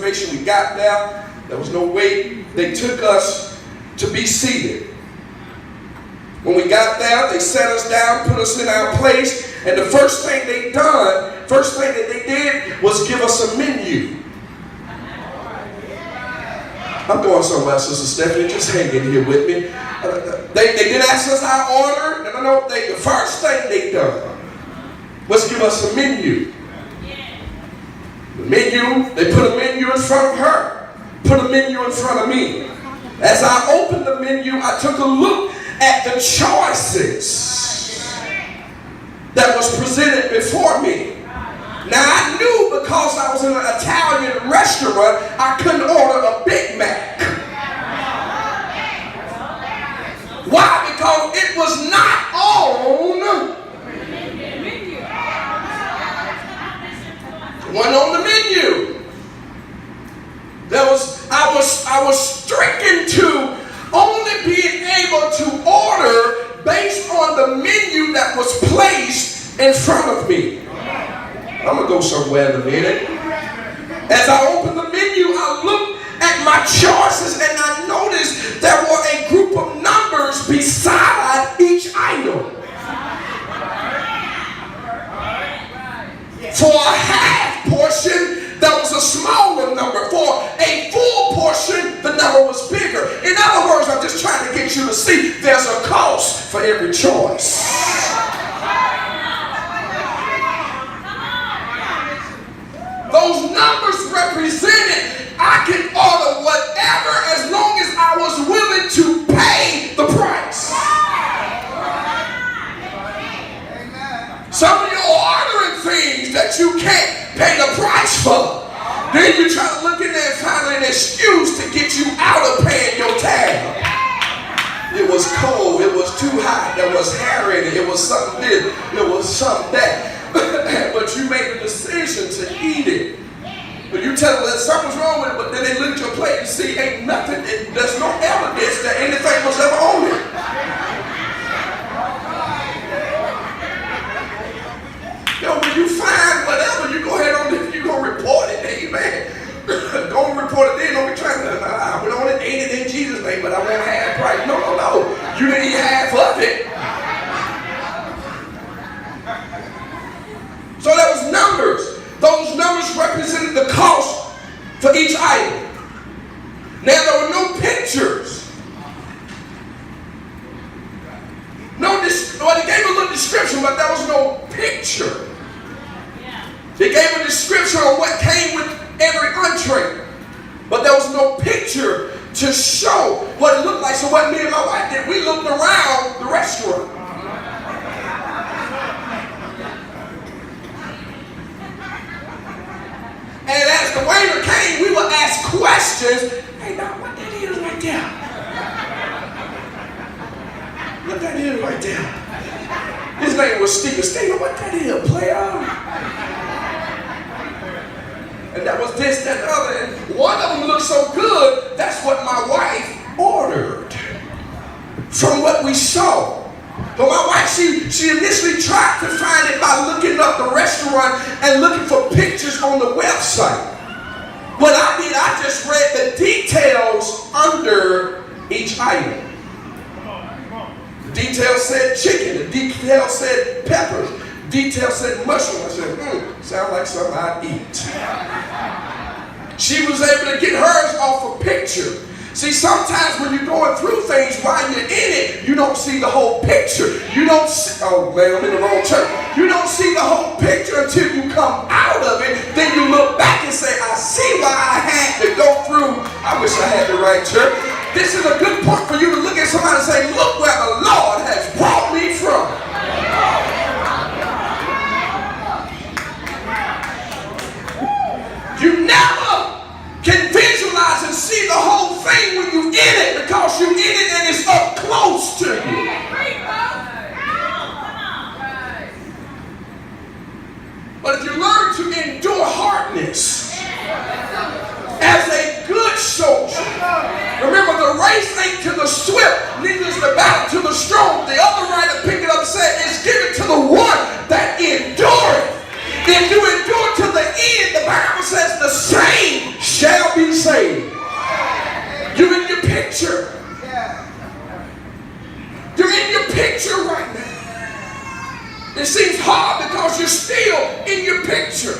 reservation. We got there. There was no wait. They took us to be seated. When we got there, they sat us down, put us in our place, and the first thing that they did was give us a menu. I'm going somewhere, Sister Stephanie. Just hang in here with me. They didn't ask us our order. No. The first thing they done was give us a menu. The menu, they put a menu in front of her, put a menu in front of me. As I opened the menu, I took a look at the choices that was presented before me. Now I knew, because I was in an Italian restaurant, I couldn't order a Big Mac. Why? Because it was not on. It wasn't on the menu. I was stricken to only being able to order based on the menu that was placed in front of me. I'm going to go somewhere in a minute. As I opened the menu, I looked at my choices and I noticed there were a group of numbers beside each item. For a half portion, there was a smaller number. For a full portion, the number was bigger. In other words, I'm just trying to get you to see there's a cost for every choice. Those numbers represented I could order whatever as long as I was willing to pay the price. Some of you are ordering things that you can't pay the price for. Then you try to look in there and find an excuse to get you out of paying your tab. It was cold, it was too hot, there was hair in it, it was something this, it was something that. But you made a decision to eat it. But you tell them that something's wrong with it, but then they look at your plate and see ain't nothing, there's no evidence that anything was ever on it. When you find whatever, you go ahead on it, you go report it, amen. Don't report it then, don't be trying to, we don't ate it in Jesus' name, but I want half price. No. You didn't eat half of it. So there was numbers. Those numbers represented the cost for each item. Now there were no pictures. Well, they gave a little description, but there was no picture. They gave a description of what came with every entree, but there was no picture to show what it looked like. So what me and my wife did, we looked around the restaurant. And as the waiter came, we would ask questions. Hey, now what that is right there? What that is right there? His name was Stephen. Stephen, what that is, player? And that was this, that, and the other. And one of them looked so good, that's what my wife ordered from what we saw. But my wife, she initially tried to find it by looking up the restaurant and looking for pictures on the website. What I did, I just read the details under each item. The detail said chicken. The detail said peppers. The detail said mushroom. I said, sound like something I'd eat. She was able to get hers off a picture. See, sometimes when you're going through things while you're in it, you don't see the whole picture. You don't see, oh man, I'm in the wrong church. You don't see the whole picture until you come out of it. Then you look back and say, I see why I had to go through. I wish I had the right church. This is a good point for you to look at somebody and say, look where the Lord has brought me from. You never can visualize and see the whole thing when you're in it, because you're in it and it's up close to you. But if you learn to endure hardness as a good soldier, remember the race ain't to the swift, neither is the battle to the strong. The other writer picked it up and said, it's given to the one that endureth. If you endure to the end, the Bible says the same shall saved. You're in your picture. You're in your picture right now. It seems hard because you're still in your picture.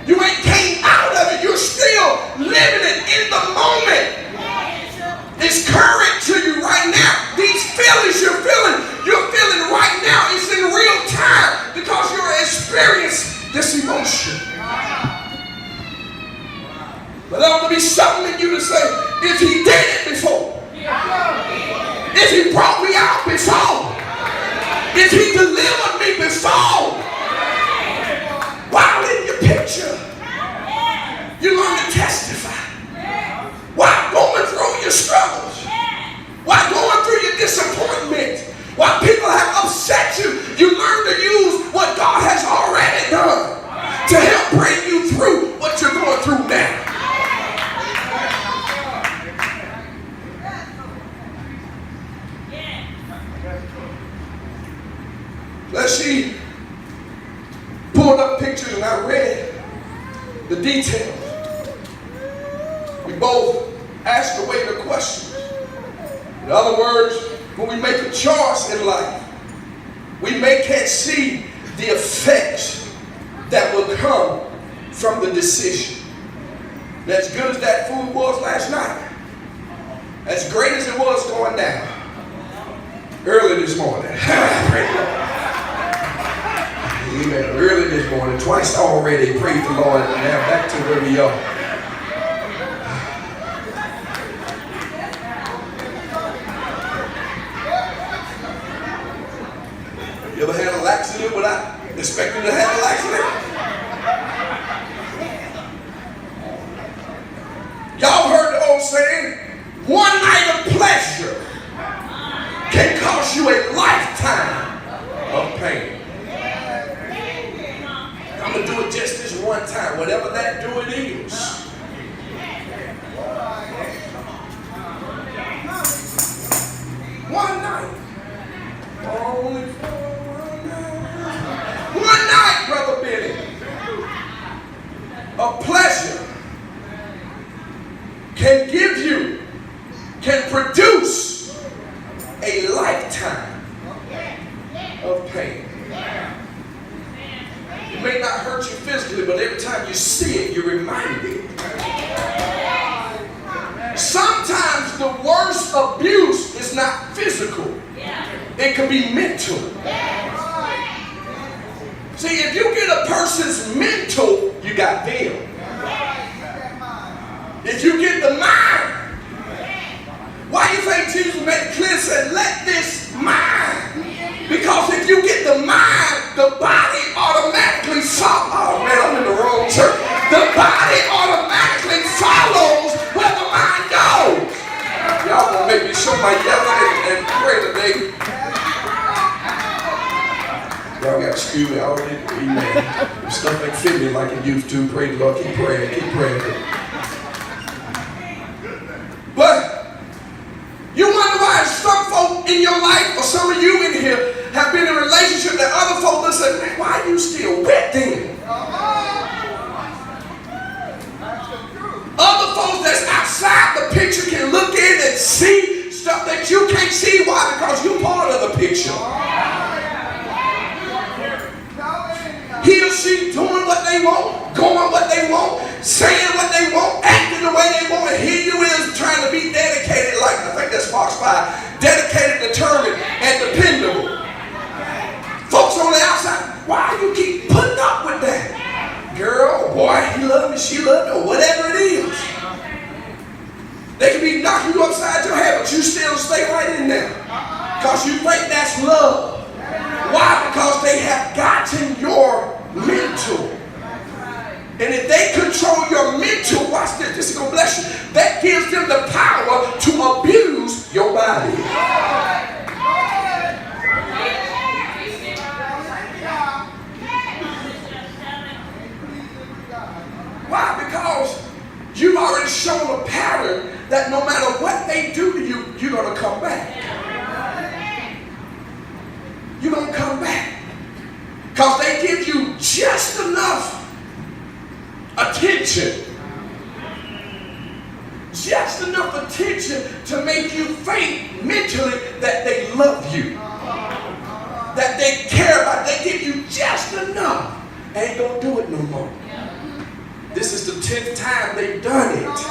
You ain't came out of it. You're still living it in the moment. It's current to you right now. These feelings you're feeling right now. It's in real time because you're experiencing this emotion. But there ought to be something in you to say, if he did it before, if he brought me out before, if he delivered me before, while in your picture, you learn to testify. While going through your struggles, while going through your disappointment, while people have upset you, you learn to use what God has already done to help bring you through what you're going through now. She pulled up pictures and I read the details. We both asked away the questions. In other words, when we make a choice in life, we can't see the effects that will come from the decision. And as good as that food was last night, as great as it was going down early this morning, amen. Early this morning, twice already, praise the Lord, and now back to where we are. You ever had an accident without expecting to have an accident? Y'all heard the old saying, one night of pleasure can cost you a lifetime of pain. I'm going to do it just this one time, whatever that do it is. One night. Only for one night. One night, Brother Billy. A pleasure can produce a lifetime of pain. It may not hurt you physically, but every time you see it, you're reminded. Sometimes the worst abuse is not physical. It can be mental. See, if you get a person's mental, you got them. If you get the mind, why you think Jesus made it clear and said, let this mind? Because if you get the mind, the body automatically follows. Oh man, I'm in the wrong church. The body automatically follows where the mind goes. Y'all gonna make me show my yelling and pray today. Y'all got to excuse me already. Amen. Stuff ain't fit me like it used to. Praise the Lord. Keep praying. Keep praying. But you wonder why some folk in your life, or some of you in here, have been in a relationship that other folk will say, man, why are you still with them? Other folks that's outside the picture can look in and see stuff that you can't see. Why? Because you're part of the picture. He or she doing what they want, going what they want, saying what they want, acting the way they want, and here you is trying to be dedicated, like I think that's Fox 5, dedicated, determined, and dependable. Folks on the outside, why do you keep putting up with that? Girl, boy, he loved me, she loved me, or whatever it is. They can be knocking you upside your head, but you still stay right in there. Because you think that's love. Why? Because they have gotten your mental. And if they control your mental, watch this, this is going to bless you. That gives them the power to abuse your body. Why? Because you've already shown a pattern that no matter what they do to you, you're going to come back. You're going to come back. Because they give you just enough attention enough attention to make you think mentally that they love you, that they care about, they give you just enough. Ain't gonna do it no more. This is the 10th time they've done it.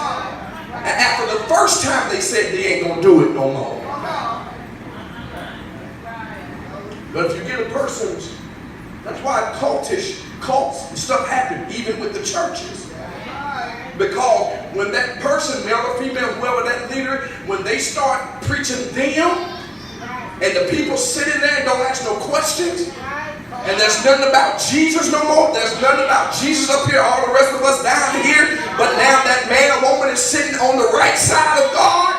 And after the first time they said they ain't gonna do it no more. But if you get a person's, that's why cults and stuff happen, even with the churches. Because when that person, male or female, whoever that leader, when they start preaching them, and the people sitting there and don't ask no questions, and there's nothing about Jesus no more, there's nothing about Jesus up here, all the rest of us down here, but now that man or woman is sitting on the right side of God,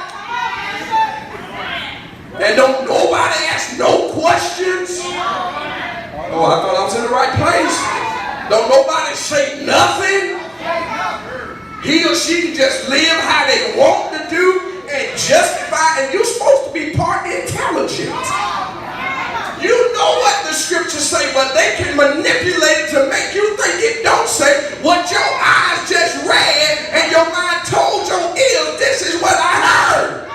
and don't nobody ask no questions. Oh, I thought I was in the right place. Don't nobody say nothing. He or she can just live how they want to do and justify, and you're supposed to be part intelligent. You know what the scriptures say, but they can manipulate it to make you think it don't say what your eyes just read and your mind told your ears, this is what I heard.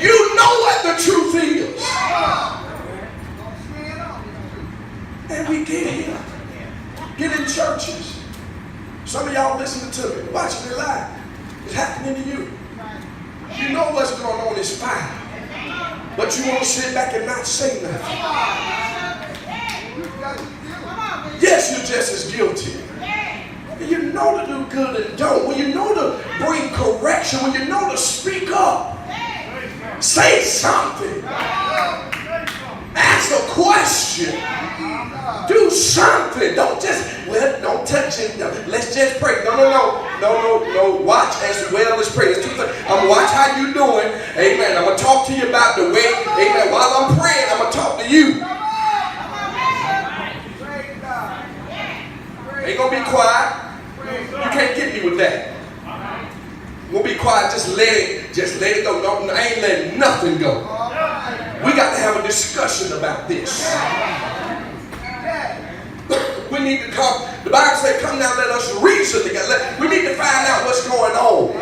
You know what the truth is. And we get here. Get in churches. Some of y'all listening to me, watching it live. It's happening to you. You know what's going on is fine. But you want to sit back and not say nothing. Yes, you're just as guilty. And you know to do good and don't. When you know to bring correction, when you know to speak up, say something. Ask a question. Do something. Don't just, well, don't touch it. No, let's just pray. No. Watch as well as pray. I'm going to watch how you doing. Amen. I'm going to talk to you about the way. Amen. While I'm praying, I'm going to talk to you. Ain't going to be quiet. You can't get me with that. We'll be quiet. Just let it go. No, I ain't letting nothing go. We got to have a discussion about this. We need to come. The Bible says, come now, let us reason together. We need to find out what's going on.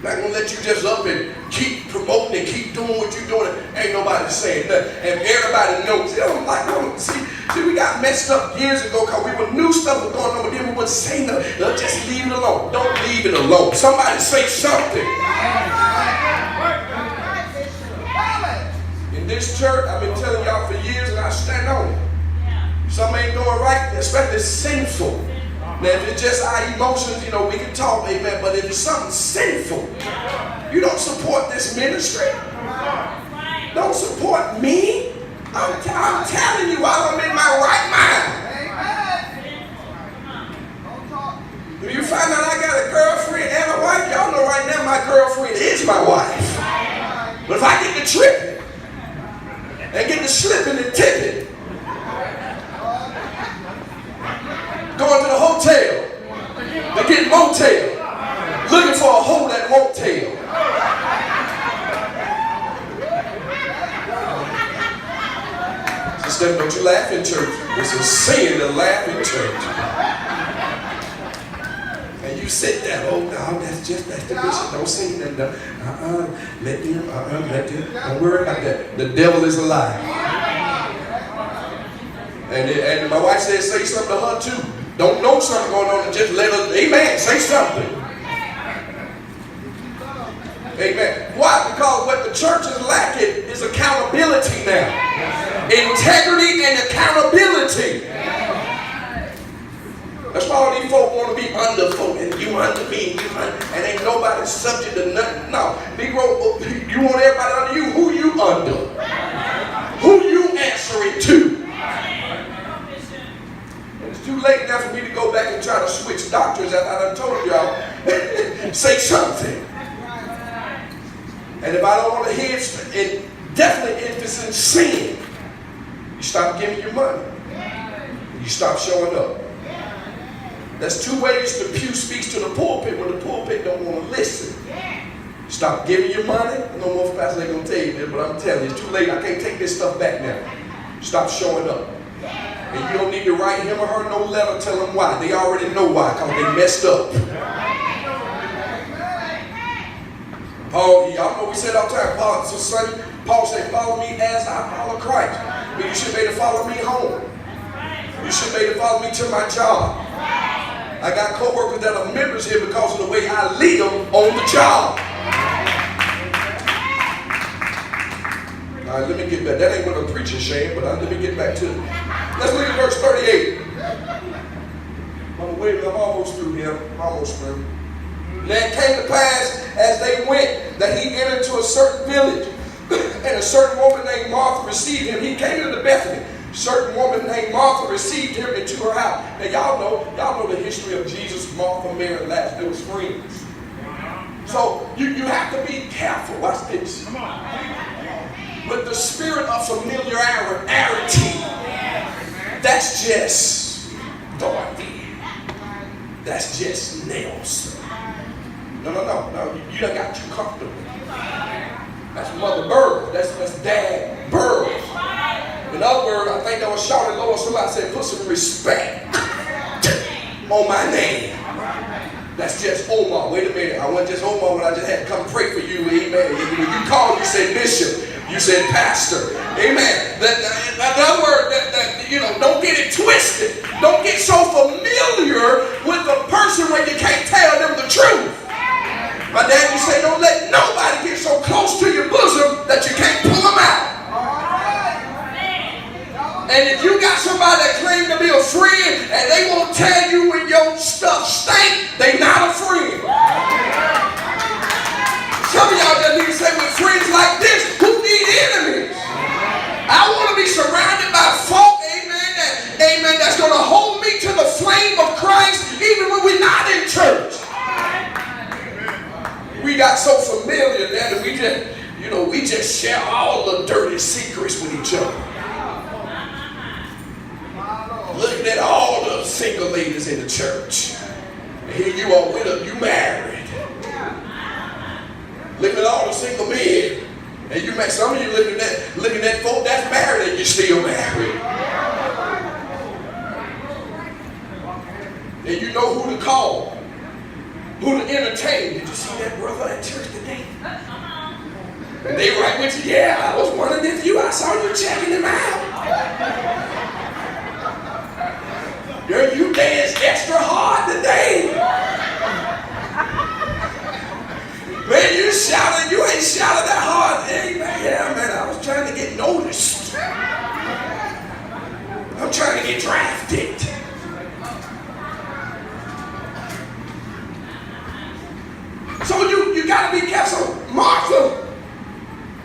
Not going to let you just up and keep promoting and keep doing what you're doing. Ain't nobody saying nothing. And everybody knows. See, we got messed up years ago because we knew stuff was going on, but then we wouldn't say nothing. Just leave it alone. Don't leave it alone. Somebody say something. In this church, I've been telling y'all for years, and I stand on it. Something ain't going right, especially sinful. Now, if it's just our emotions, we can talk, amen. But if it's something sinful, you don't support this ministry. Don't support me. I'm telling you, while I'm in my right mind. If you find out I got a girlfriend and a wife, y'all know right now my girlfriend is my wife. But if I get to tripping and get to slipping and tipping, going to the hotel, to get motel, looking for a hole that won't tell. Sister, don't you laugh in church. It's a sin to laugh in church. And you sit there, oh no, that's the bishop. Don't say nothing. Let him, don't worry about that. The devil is a lie. And my wife said, say something to her too. Don't know something going on and just let her, amen, say something. Amen. Why? Because what the church is lacking is accountability now. Integrity and accountability. That's why all these folk want to be under folk, and you under me, and ain't nobody subject to nothing. No. Negro, you want everybody under you. Who you under? Who you answering to? Too late now for me to go back and try to switch doctors as I done told y'all. Say something. And if I don't want to hear it, definitely if it's in sin, you stop giving your money. You stop showing up. There's two ways the pew speaks to the pulpit when the pulpit don't want to listen. Stop giving your money. No more pastors ain't going to tell you this, but I'm telling you, it's too late. I can't take this stuff back now. Stop showing up. And you don't need to write him or her no letter, tell them why. They already know why, because they messed up. Paul, y'all know we said all the time, Paul said, follow me as I follow Christ. But you should be able to follow me home. You should be able to follow me to my job. I got co-workers that are members here because of the way I lead them on the job. All right, let me get back. That ain't what I'm preaching, Shane, but let me get back to it. Let's look at verse 38. I'm almost through here. I'm almost through. Now it came to pass as they went that he entered into a certain village, and a certain woman named Martha received him. He came into Bethany. A certain woman named Martha received him into her house. Now y'all know the history of Jesus, Martha, Mary, and Lazarus. They were friends. So you have to be careful. Watch this. Come on. With the spirit of familiarity, that's just Dorothy. That's just nails. No. You done got too comfortable. That's Mother Bird. That's Dad Bird. In other words, I think that was shouted low. Somebody said, put some respect on my name. That's just Omar. Wait a minute. I wasn't just Omar when I just had to come pray for you. Amen. When you called, you said bishop. You said pastor. Amen. In other words, don't get it twisted. Don't get so familiar with a person when you can't tell them the truth. My dad used to say, don't let nobody get so close to your bosom that you can't pull them out. And if you got somebody that claims to be a friend and they won't tell you when your stuff stink, they not a friend. Some of y'all just need to say, with friends like this, who need enemies? I want to be surrounded by folk, amen, that's going to hold me to the flame of Christ even when we're not in church. We got so familiar that we just share all the dirty secrets with each other. Looking at all the single ladies in the church. And here you are with them, you married. Looking at all the single men. And you met some of you looking at folk that's married and you're still married. And you know who to call. Who to entertain. Did you see that brother at church today? And they right with you. Yeah, I was wondering if I saw you checking him out. Girl, you danced extra hard today. Man, you shouting, you ain't shouting that hard. Yeah, man, I was trying to get noticed. I'm trying to get drafted. So you got to be careful. Martha,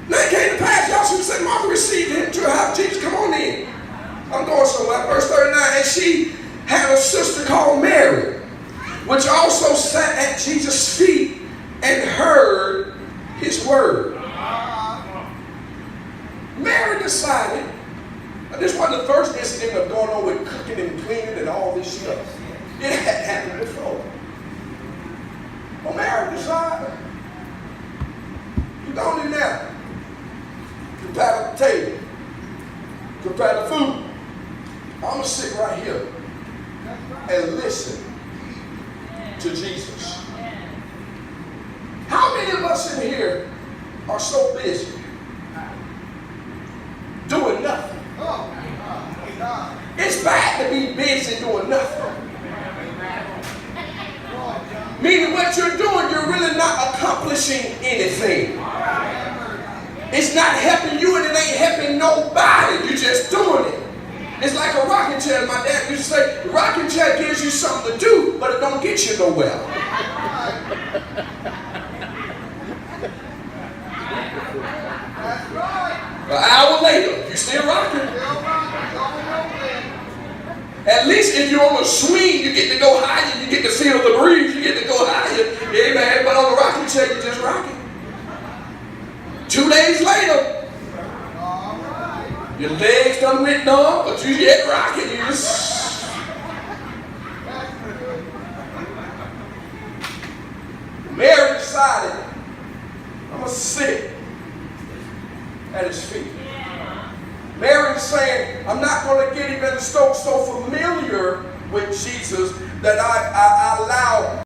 that came to pass. Y'all should say Martha received him to her house. Jesus, come on in. I'm going somewhere. Verse 39, and she had a sister called Mary, which also sat at Jesus' feet and heard his word. Mary decided, this wasn't the first incident of going on with cooking and cleaning and all this stuff. It had happened before. Well, Mary decided, you going in there, prepare the table, prepare the food. I'm going to sit right here and listen to Jesus. How many of us in here are so busy doing nothing? It's bad to be busy doing nothing. Meaning what you're doing, you're really not accomplishing anything. It's not helping you and it ain't helping nobody. You're just doing it. It's like a rocking chair. My dad used to say, the rocking chair gives you something to do, but it don't get you nowhere. An hour later, you still rocking. At least if you're on a swing, you get to go higher. You get to feel the breeze. You get to go higher. Amen. But on the rocking chair, you're just rocking. 2 days later, your legs done went numb, but you yet rocking. You just... Mary decided, I'm going to sit at his feet. Mary is saying, I'm not going to get him in the stove with Jesus that I allow